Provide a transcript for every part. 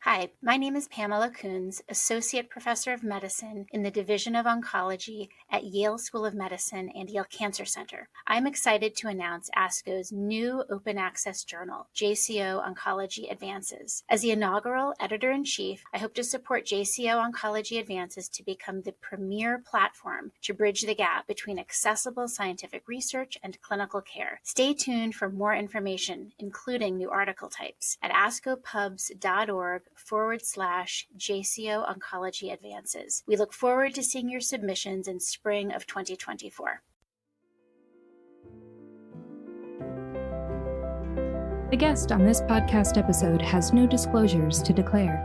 Hi, my name is Pamela Coons, Associate Professor of Medicine in the Division of Oncology at Yale School of Medicine and Yale Cancer Center. I'm excited to announce ASCO's new open access journal, JCO Oncology Advances. As the inaugural editor-in-chief, I hope to support JCO Oncology Advances to become the premier platform to bridge the gap between accessible scientific research and clinical care. Stay tuned for more information, including new article types, at ascopubs.org/JCO Oncology Advances. We look forward to seeing your submissions in spring of 2024. The guest on this podcast episode has no disclosures to declare.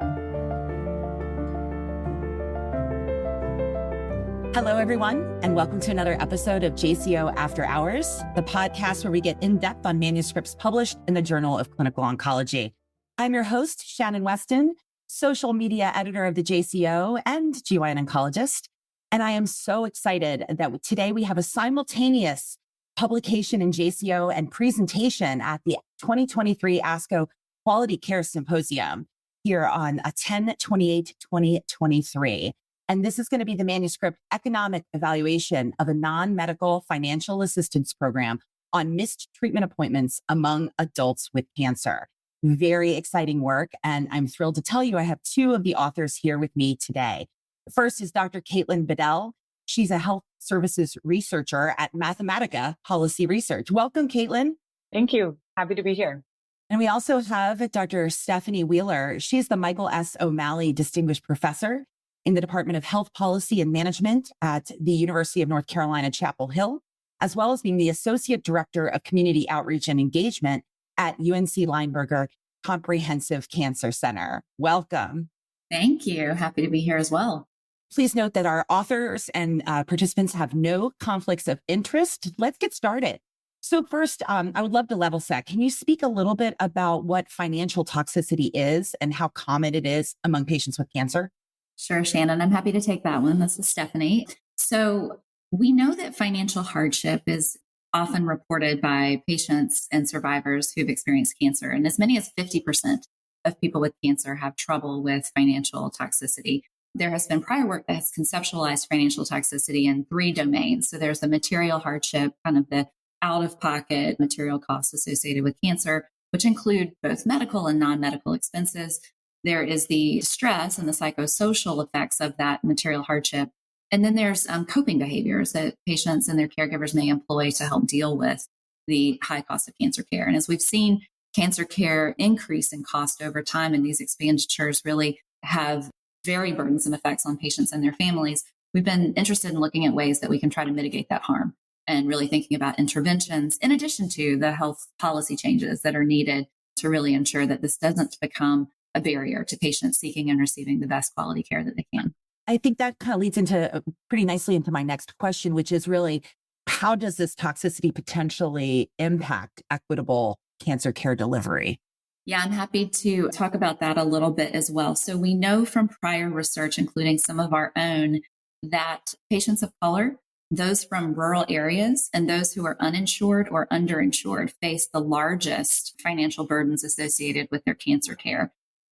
Hello, everyone, and welcome to another episode of JCO After Hours, the podcast where we get in-depth on manuscripts published in the Journal of Clinical Oncology. I'm your host, Shannon Westin, social media editor of the JCO and GYN oncologist. And I am so excited that today we have a simultaneous publication in JCO and presentation at the 2023 ASCO Quality Care Symposium here on 10/28/2023. And this is going to be the manuscript Economic Evaluation of a Non-Medical Financial Assistance Program on Missed Treatment Appointments Among Adults with Cancer. Very exciting work. And I'm thrilled to tell you I have two of the authors here with me today. The first is Dr. Biddell. She's a health services researcher at Mathematica Policy Research. Welcome, Caitlin. Thank you. Happy to be here. And we also have Dr. Stephanie Wheeler. She's the Michael S. O'Malley Distinguished Professor in the Department of Health Policy and Management at the University of North Carolina, Chapel Hill, as well as being the Associate Director of Community Outreach and Engagement at UNC Lineberger Comprehensive Cancer Center. Welcome. Thank you. Happy to be here as well. Please note that our authors and participants have no conflicts of interest. Let's get started. So first, I would love to level set. Can you speak a little bit about what financial toxicity is and how common it is among patients with cancer? Sure, Shannon. I'm happy to take that one. This is Stephanie. So we know that financial hardship is often reported by patients and survivors who've experienced cancer. And as many as 50% of people with cancer have trouble with financial toxicity. There has been prior work that has conceptualized financial toxicity in three domains. So there's the material hardship, kind of the out-of-pocket material costs associated with cancer, which include both medical and non-medical expenses. There is the stress and the psychosocial effects of that material hardship. And then there's coping behaviors that patients and their caregivers may employ to help deal with the high cost of cancer care. And as we've seen cancer care increase in cost over time, and these expenditures really have very burdensome effects on patients and their families, we've been interested in looking at ways that we can try to mitigate that harm and really thinking about interventions in addition to the health policy changes that are needed to really ensure that this doesn't become a barrier to patients seeking and receiving the best quality care that they can. I think that kind of leads into pretty nicely into my next question, which is really, how does this toxicity potentially impact equitable cancer care delivery? Yeah, I'm happy to talk about that a little bit as well. So we know from prior research, including some of our own, that patients of color, those from rural areas, and those who are uninsured or underinsured face the largest financial burdens associated with their cancer care.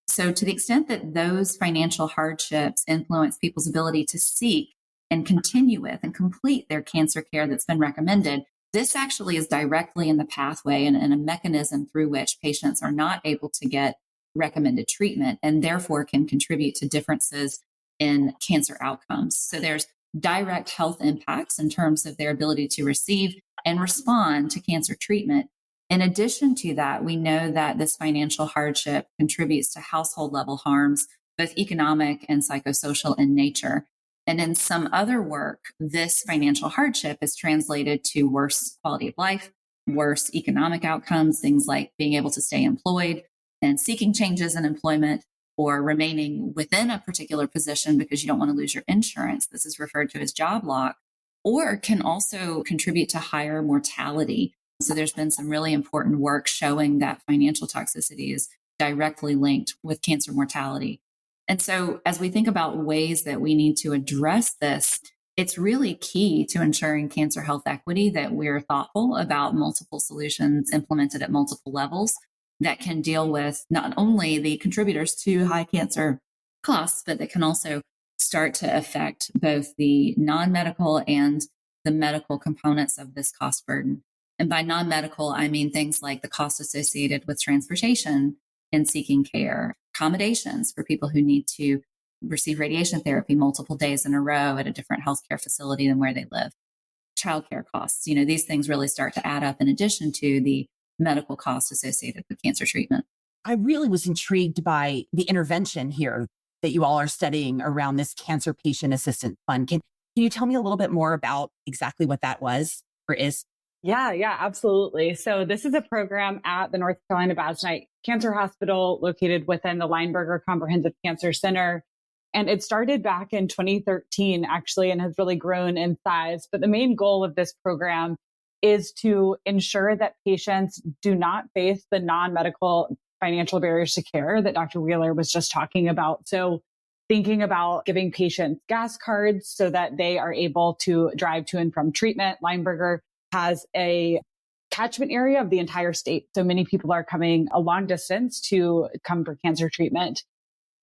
So to the extent that those financial hardships influence people's ability to seek and continue with and complete their cancer care that's been recommended, this actually is directly in the pathway and a mechanism through which patients are not able to get recommended treatment and therefore can contribute to differences in cancer outcomes. So there's direct health impacts in terms of their ability to receive and respond to cancer treatment. In addition to that, we know that this financial hardship contributes to household level harms, both economic and psychosocial in nature. And in some other work, this financial hardship is translated to worse quality of life, worse economic outcomes, things like being able to stay employed and seeking changes in employment or remaining within a particular position because you don't want to lose your insurance. This is referred to as job lock, or can also contribute to higher mortality. So there's been some really important work showing that financial toxicity is directly linked with cancer mortality. And so as we think about ways that we need to address this, it's really key to ensuring cancer health equity that we're thoughtful about multiple solutions implemented at multiple levels. that can deal with not only the contributors to high cancer costs, but that can also start to affect both the non-medical and the medical components of this cost burden. And by non-medical, I mean things like the cost associated with transportation and seeking care, accommodations for people who need to receive radiation therapy multiple days in a row at a different healthcare facility than where they live, childcare costs. These things really start to add up in addition to the medical costs associated with cancer treatment. I really was intrigued by the intervention here that you all are studying around this Cancer Patient Assistance Fund. Can you tell me a little bit more about exactly what that was or is? Yeah, absolutely. So this is a program at the North Carolina Basnite Cancer Hospital located within the Lineberger Comprehensive Cancer Center. And it started back in 2013, actually, and has really grown in size. But the main goal of this program is to ensure that patients do not face the non-medical financial barriers to care that Dr. Wheeler was just talking about. So thinking about giving patients gas cards so that they are able to drive to and from treatment. Lineberger has a catchment area of the entire state. So many people are coming a long distance to come for cancer treatment.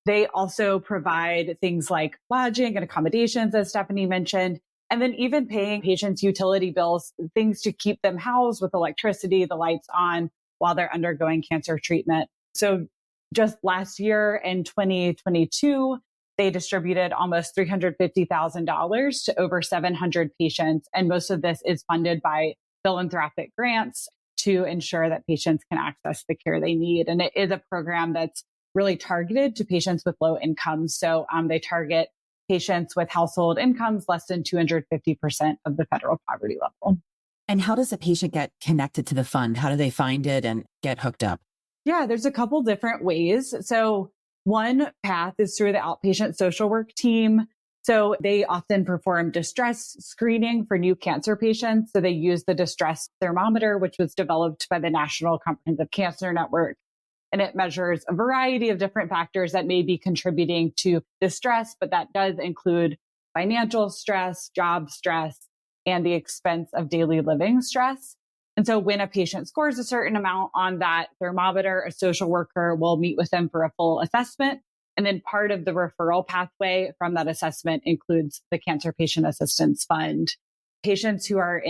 They also provide things like lodging and accommodations, as Stephanie mentioned, and then even paying patients utility bills, things to keep them housed with electricity, the lights on while they're undergoing cancer treatment. So just last year in 2022, they distributed almost $350,000 to over 700 patients. And most of this is funded by philanthropic grants to ensure that patients can access the care they need. And it is a program that's really targeted to patients with low incomes. So they target patients with household incomes less than 250% of the federal poverty level. And how does a patient get connected to the fund? How do they find it and get hooked up? Yeah, there's a couple different ways. So one path is through the outpatient social work team. So they often perform distress screening for new cancer patients. So they use the distress thermometer, which was developed by the National Comprehensive Cancer Network. And it measures a variety of different factors that may be contributing to distress, but that does include financial stress, job stress, and the expense of daily living stress. And so when a patient scores a certain amount on that thermometer, a social worker will meet with them for a full assessment. And then part of the referral pathway from that assessment includes the Cancer Patient Assistance Fund. Patients who are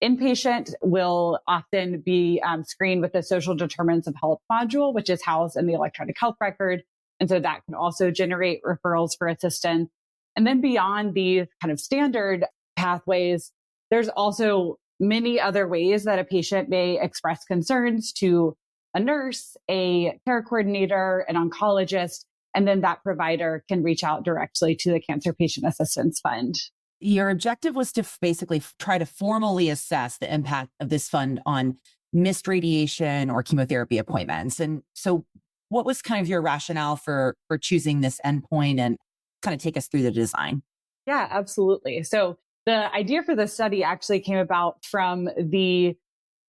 inpatient will often be screened with the social determinants of health module, which is housed in the electronic health record. And so that can also generate referrals for assistance. And then beyond these kind of standard pathways, there's also many other ways that a patient may express concerns to a nurse, a care coordinator, an oncologist, and then that provider can reach out directly to the Cancer Patient Assistance Fund. Your objective was to basically try to formally assess the impact of this fund on missed radiation or chemotherapy appointments. And so what was kind of your rationale for choosing this endpoint, and kind of take us through the design? Yeah, absolutely. So the idea for the study actually came about from the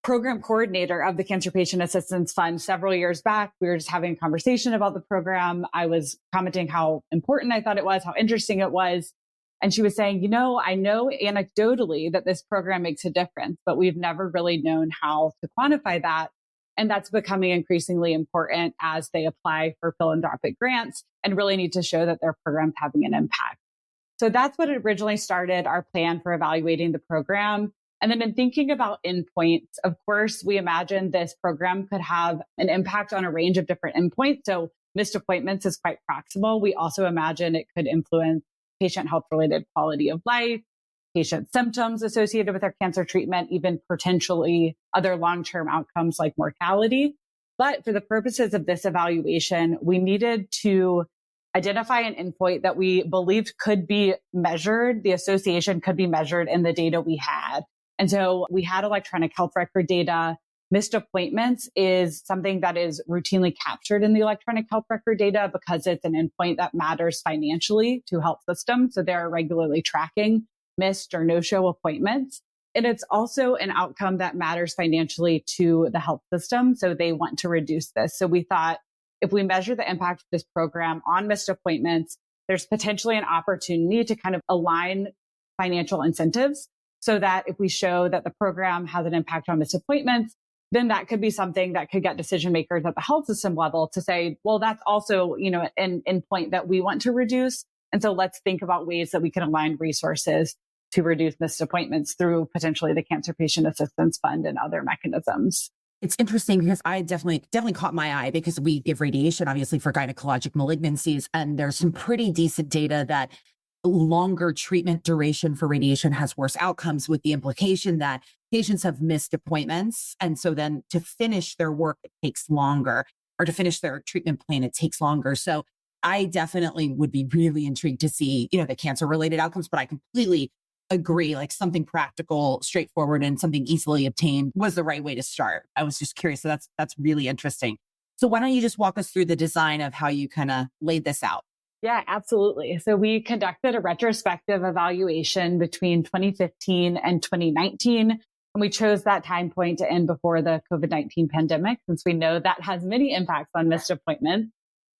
program coordinator of the Cancer Patient Assistance Fund several years back. We were just having a conversation about the program. I was commenting how important I thought it was, how interesting it was. And she was saying, I know anecdotally that this program makes a difference, but we've never really known how to quantify that. And that's becoming increasingly important as they apply for philanthropic grants and really need to show that their program's having an impact. So that's what originally started our plan for evaluating the program. And then in thinking about endpoints, of course, we imagined this program could have an impact on a range of different endpoints. So missed appointments is quite proximal. We also imagine it could influence patient health-related quality of life, patient symptoms associated with their cancer treatment, even potentially other long-term outcomes like mortality. But for the purposes of this evaluation, we needed to identify an endpoint that we believed could be measured. The association could be measured in the data we had. And so we had electronic health record data. Missed appointments is something that is routinely captured in the electronic health record data because it's an endpoint that matters financially to health systems. So they're regularly tracking missed or no-show appointments. And it's also an outcome that matters financially to the health system. So they want to reduce this. So we thought if we measure the impact of this program on missed appointments, there's potentially an opportunity to kind of align financial incentives so that if we show that the program has an impact on missed appointments, then that could be something that could get decision makers at the health system level to say, well, that's also, an endpoint that we want to reduce. And so let's think about ways that we can align resources to reduce missed appointments through potentially the Cancer Patient Assistance Fund and other mechanisms. It's interesting because I definitely caught my eye because we give radiation, obviously, for gynecologic malignancies. And there's some pretty decent data that longer treatment duration for radiation has worse outcomes, with the implication that patients have missed appointments. And so then to finish their work, it takes longer, or to finish their treatment plan, it takes longer. So I definitely would be really intrigued to see, the cancer related outcomes, but I completely agree, like something practical, straightforward, and something easily obtained was the right way to start. I was just curious. So that's really interesting. So why don't you just walk us through the design of how you kind of laid this out? Yeah, absolutely. So we conducted a retrospective evaluation between 2015 and 2019. And we chose that time point to end before the COVID-19 pandemic, since we know that has many impacts on missed appointments.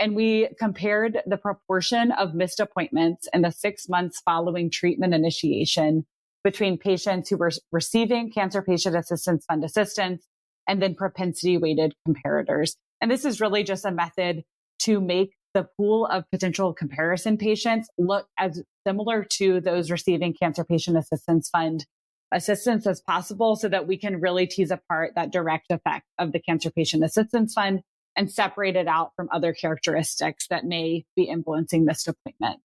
And we compared the proportion of missed appointments in the 6 months following treatment initiation between patients who were receiving Cancer Patient Assistance Fund assistance and then propensity weighted comparators. And this is really just a method to make the pool of potential comparison patients look as similar to those receiving Cancer Patient Assistance Fund assistance as possible, so that we can really tease apart that direct effect of the Cancer Patient Assistance Fund and separate it out from other characteristics that may be influencing missed appointments.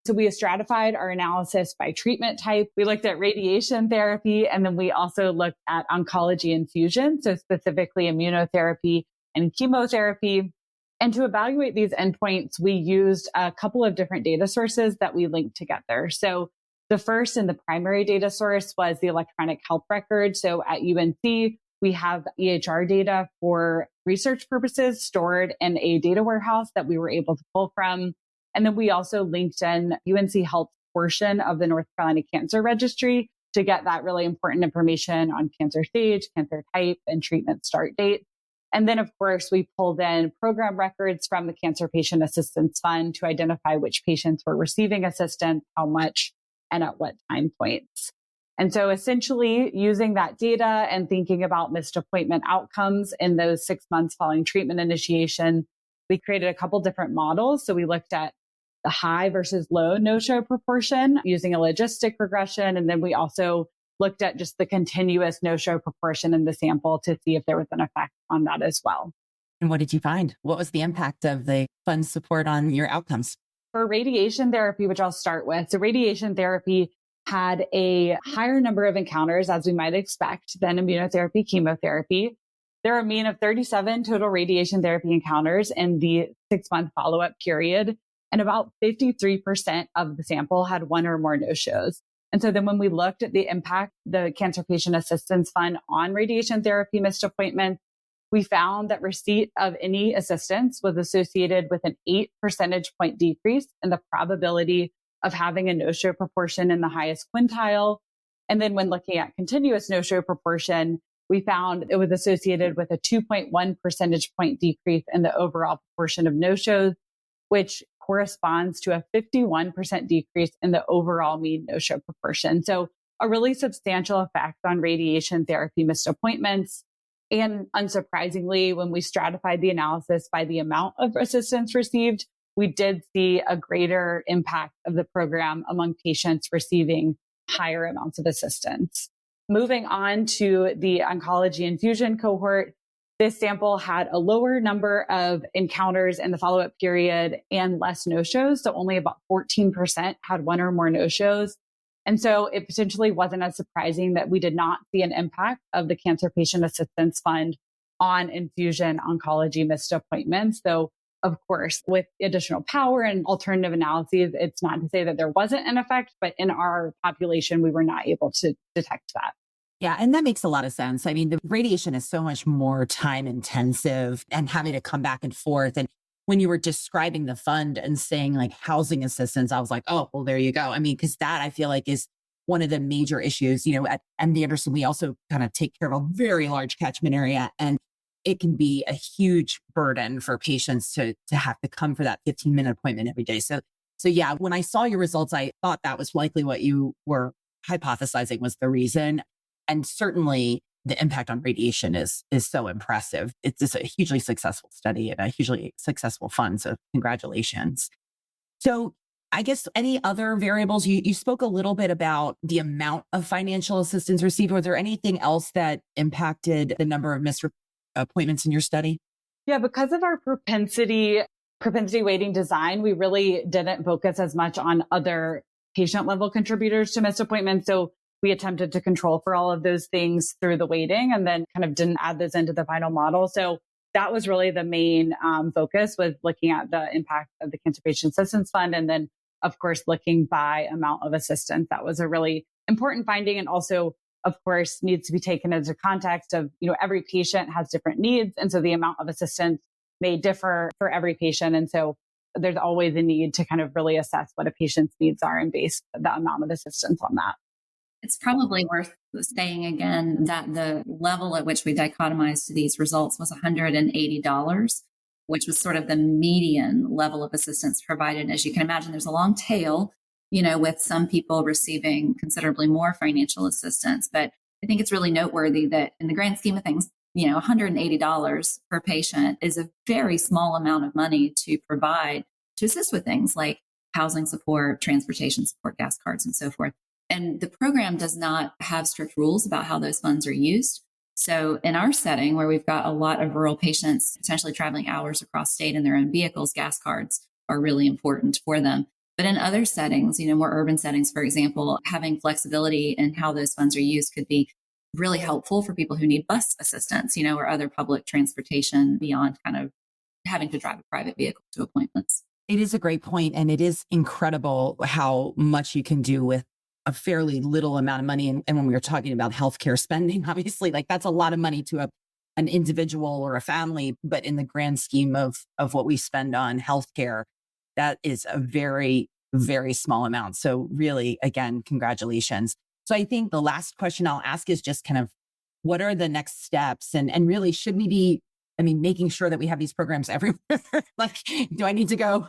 So we stratified our analysis by treatment type. We looked at radiation therapy, and then we also looked at oncology infusion, so specifically immunotherapy and chemotherapy. And to evaluate these endpoints, we used a couple of different data sources that we linked together. So the first and the primary data source was the electronic health record. So at UNC, we have EHR data for research purposes stored in a data warehouse that we were able to pull from. And then we also linked in UNC Health portion of the North Carolina Cancer Registry to get that really important information on cancer stage, cancer type, and treatment start date. And then, of course, we pulled in program records from the Cancer Patient Assistance Fund to identify which patients were receiving assistance, how much, and at what time points. And so essentially using that data and thinking about missed appointment outcomes in those 6 months following treatment initiation, we created a couple different models. So we looked at the high versus low no-show proportion using a logistic regression. And then we also looked at just the continuous no-show proportion in the sample to see if there was an effect on that as well. And what did you find? What was the impact of the fund support on your outcomes? For radiation therapy, which I'll start with, so radiation therapy had a higher number of encounters, as we might expect, than immunotherapy, chemotherapy. There are a mean of 37 total radiation therapy encounters in the 6-month follow-up period, and about 53% of the sample had one or more no-shows. And so then when we looked at the impact, the Cancer Patient Assistance Fund on radiation therapy missed appointments, we found that receipt of any assistance was associated with an 8 percentage point decrease in the probability of having a no-show proportion in the highest quintile. And then when looking at continuous no-show proportion, we found it was associated with a 2.1 percentage point decrease in the overall proportion of no-shows, which corresponds to a 51% decrease in the overall mean no-show proportion. So a really substantial effect on radiation therapy missed appointments. And unsurprisingly, when we stratified the analysis by the amount of assistance received, we did see a greater impact of the program among patients receiving higher amounts of assistance. Moving on to the oncology infusion cohort, this sample had a lower number of encounters in the follow-up period and less no-shows. So only about 14% had one or more no-shows. And so it potentially wasn't as surprising that we did not see an impact of the Cancer Patient Assistance Fund on infusion oncology missed appointments. Though, of course, with additional power and alternative analyses, it's not to say that there wasn't an effect, but in our population, we were not able to detect that. Yeah, and that makes a lot of sense. I mean, the radiation is so much more time intensive and having to come back and forth. And when you were describing the fund and saying like housing assistance, I was like, oh, well, there you go. I mean, because that I feel like is one of the major issues. At MD Anderson, we also kind of take care of a very large catchment area, and it can be a huge burden for patients to have to come for that 15-minute appointment every day. So yeah, when I saw your results, I thought that was likely what you were hypothesizing was the reason. And certainly the impact on radiation is so impressive. It's just a hugely successful study and a hugely successful fund. So congratulations. So I guess any other variables, you spoke a little bit about the amount of financial assistance received. Was there anything else that impacted the number of missed appointments in your study? Yeah, because of our propensity weighting design, we really didn't focus as much on other patient level contributors to missed appointments. So we attempted to control for all of those things through the weighting and then kind of didn't add those into the final model. So that was really the main focus, was looking at the impact of the Cancer Patient Assistance Fund. And then, of course, looking by amount of assistance. That was a really important finding. And also, of course, needs to be taken into context of, every patient has different needs. And so the amount of assistance may differ for every patient. And so there's always a need to kind of really assess what a patient's needs are and base the amount of assistance on that. It's probably worth saying again that the level at which we dichotomized these results was $180, which was sort of the median level of assistance provided. As you can imagine, there's a long tail, with some people receiving considerably more financial assistance. But I think it's really noteworthy that in the grand scheme of things, $180 per patient is a very small amount of money to provide to assist with things like housing support, transportation support, gas cards, and so forth. And the program does not have strict rules about how those funds are used. So in our setting, where we've got a lot of rural patients potentially traveling hours across state in their own vehicles, gas cards are really important for them. But in other settings, more urban settings, for example, having flexibility in how those funds are used could be really helpful for people who need bus assistance, or other public transportation beyond kind of having to drive a private vehicle to appointments. It is a great point, and it is incredible how much you can do with a fairly little amount of money. And when we were talking about healthcare spending, obviously, that's a lot of money to an individual or a family. But in the grand scheme of what we spend on healthcare, that is a very, very small amount. So really, again, congratulations. So I think the last question I'll ask is just kind of, what are the next steps? And really, should we be, making sure that we have these programs everywhere? Do I need to go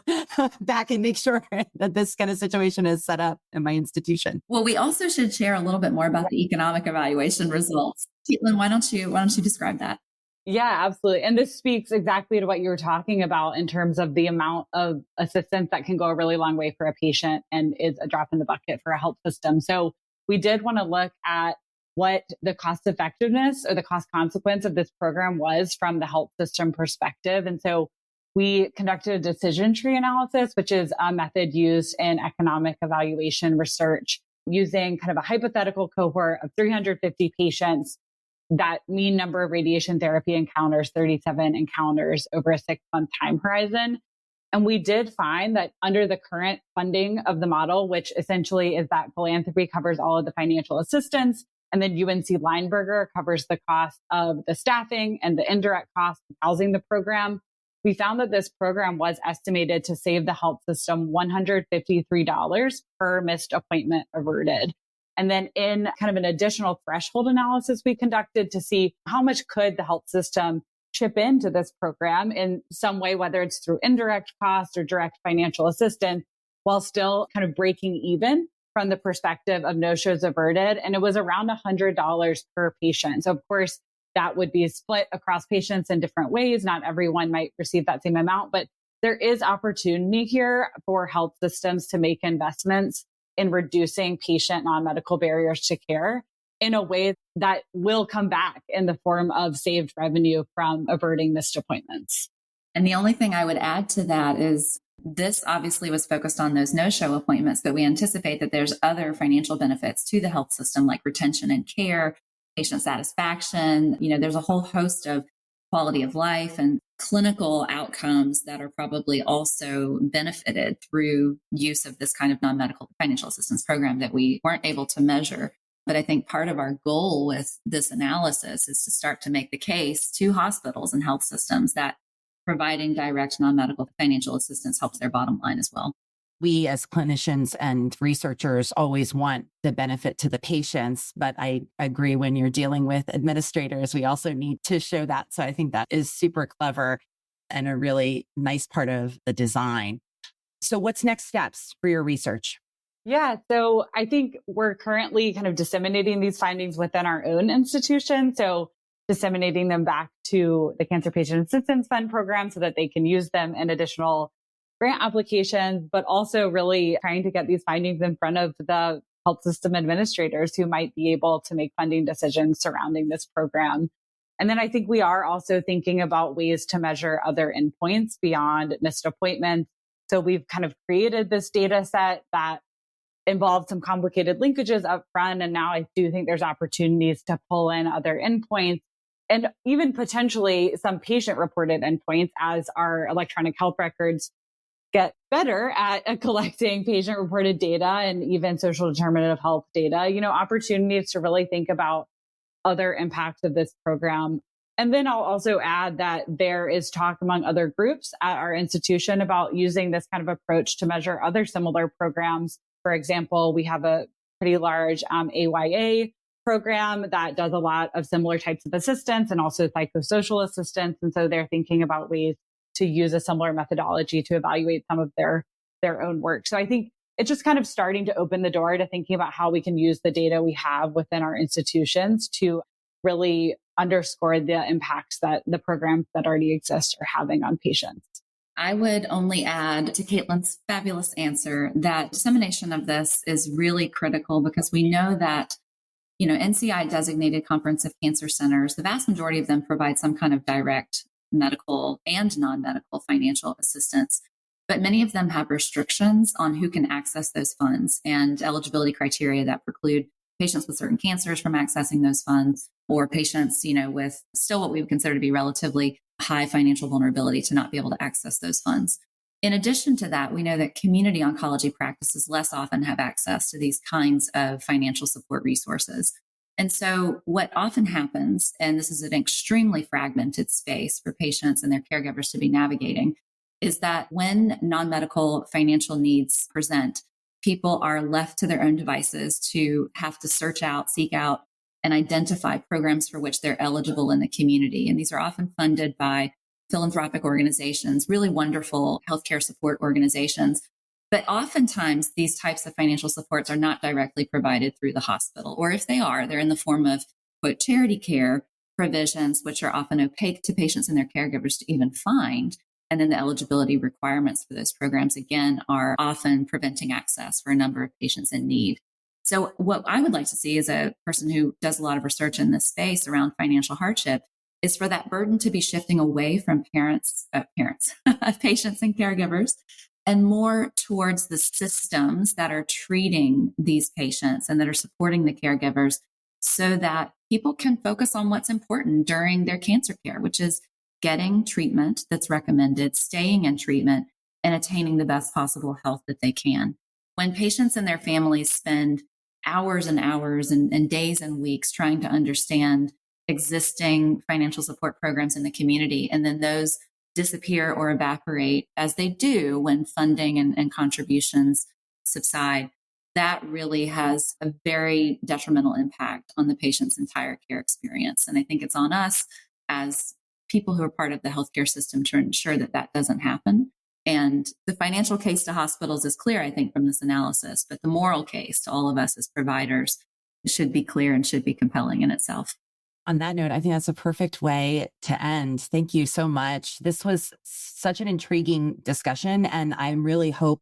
back and make sure that this kind of situation is set up in my institution? Well, we also should share a little bit more about the economic evaluation results. Caitlin, why don't you describe that? Yeah, absolutely. And this speaks exactly to what you were talking about in terms of the amount of assistance that can go a really long way for a patient and is a drop in the bucket for a health system. So we did want to look at what the cost effectiveness or the cost consequence of this program was from the health system perspective. And so we conducted a decision tree analysis, which is a method used in economic evaluation research, using kind of a hypothetical cohort of 350 patients. That mean number of radiation therapy encounters, 37 encounters over a 6-month time horizon. And we did find that under the current funding of the model, which essentially is that philanthropy covers all of the financial assistance, and then UNC Lineberger covers the cost of the staffing and the indirect cost of housing the program, we found that this program was estimated to save the health system $153 per missed appointment averted. And then in kind of an additional threshold analysis we conducted to see how much could the health system chip into this program in some way, whether it's through indirect cost or direct financial assistance, while still kind of breaking even from the perspective of no-shows averted. And it was around $100 per patient. So of course, that would be split across patients in different ways. Not everyone might receive that same amount, but there is opportunity here for health systems to make investments in reducing patient non-medical barriers to care in a way that will come back in the form of saved revenue from averting missed appointments. And the only thing I would add to that is this obviously was focused on those no-show appointments, but we anticipate that there's other financial benefits to the health system, like retention and care, patient satisfaction. There's a whole host of quality of life and clinical outcomes that are probably also benefited through use of this kind of non-medical financial assistance program that we weren't able to measure. But I think part of our goal with this analysis is to start to make the case to hospitals and health systems that providing direct non-medical financial assistance helps their bottom line as well. We as clinicians and researchers always want the benefit to the patients, but I agree when you're dealing with administrators, we also need to show that. So I think that is super clever and a really nice part of the design. So what's next steps for your research? Yeah, so I think we're currently kind of disseminating these findings within our own institution. So disseminating them back to the Cancer Patient Assistance Fund program so that they can use them in additional grant applications, but also really trying to get these findings in front of the health system administrators who might be able to make funding decisions surrounding this program. And then I think we are also thinking about ways to measure other endpoints beyond missed appointments. So we've kind of created this data set that involved some complicated linkages up front. And now I do think there's opportunities to pull in other endpoints and even potentially some patient reported endpoints as our electronic health records get better at collecting patient reported data and even social determinant of health data, opportunities to really think about other impacts of this program. And then I'll also add that there is talk among other groups at our institution about using this kind of approach to measure other similar programs. For example, we have a pretty large AYA program that does a lot of similar types of assistance and also psychosocial assistance. And so they're thinking about ways to use a similar methodology to evaluate some of their own work. So I think it's just kind of starting to open the door to thinking about how we can use the data we have within our institutions to really underscore the impacts that the programs that already exist are having on patients. I would only add to Caitlin's fabulous answer that dissemination of this is really critical because we know that, NCI designated comprehensive cancer centers, the vast majority of them provide some kind of direct medical and non-medical financial assistance. But many of them have restrictions on who can access those funds and eligibility criteria that preclude patients with certain cancers from accessing those funds or patients, with still what we would consider to be relatively high financial vulnerability to not be able to access those funds. In addition to that, we know that community oncology practices less often have access to these kinds of financial support resources. And so what often happens, and this is an extremely fragmented space for patients and their caregivers to be navigating, is that when non-medical financial needs present, people are left to their own devices to have to search out, seek out, and identify programs for which they're eligible in the community. And these are often funded by philanthropic organizations, really wonderful healthcare support organizations. But oftentimes, these types of financial supports are not directly provided through the hospital. Or if they are, they're in the form of, quote, charity care provisions, which are often opaque to patients and their caregivers to even find. And then the eligibility requirements for those programs, again, are often preventing access for a number of patients in need. So what I would like to see as a person who does a lot of research in this space around financial hardship is for that burden to be shifting away from patients and caregivers and more towards the systems that are treating these patients and that are supporting the caregivers so that people can focus on what's important during their cancer care, which is getting treatment that's recommended, staying in treatment, and attaining the best possible health that they can. When patients and their families spend hours and hours and days and weeks trying to understand existing financial support programs in the community, and then those disappear or evaporate as they do when funding and contributions subside, that really has a very detrimental impact on the patient's entire care experience. And I think it's on us as people who are part of the healthcare system to ensure that that doesn't happen. And the financial case to hospitals is clear, I think, from this analysis, but the moral case to all of us as providers should be clear and should be compelling in itself. On that note, I think that's a perfect way to end. Thank you so much. This was such an intriguing discussion, and I really hope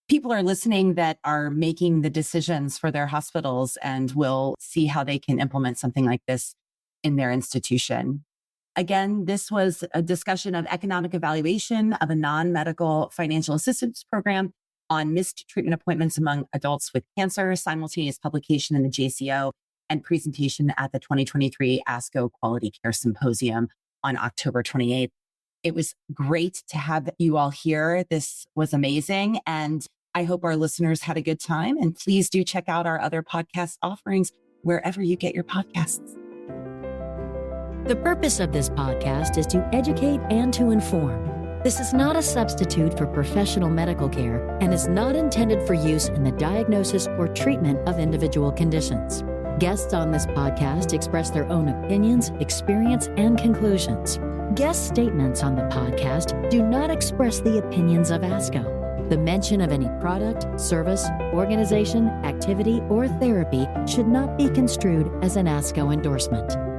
people are listening that are making the decisions for their hospitals and will see how they can implement something like this in their institution. Again, this was a discussion of economic evaluation of a non-medical financial assistance program on missed treatment appointments among adults with cancer, simultaneous publication in the JCO, and presentation at the 2023 ASCO Quality Care Symposium on October 28th. It was great to have you all here. This was amazing. And I hope our listeners had a good time. And please do check out our other podcast offerings wherever you get your podcasts. The purpose of this podcast is to educate and to inform. This is not a substitute for professional medical care and is not intended for use in the diagnosis or treatment of individual conditions. Guests on this podcast express their own opinions, experience, and conclusions. Guest statements on the podcast do not express the opinions of ASCO. The mention of any product, service, organization, activity, or therapy should not be construed as an ASCO endorsement.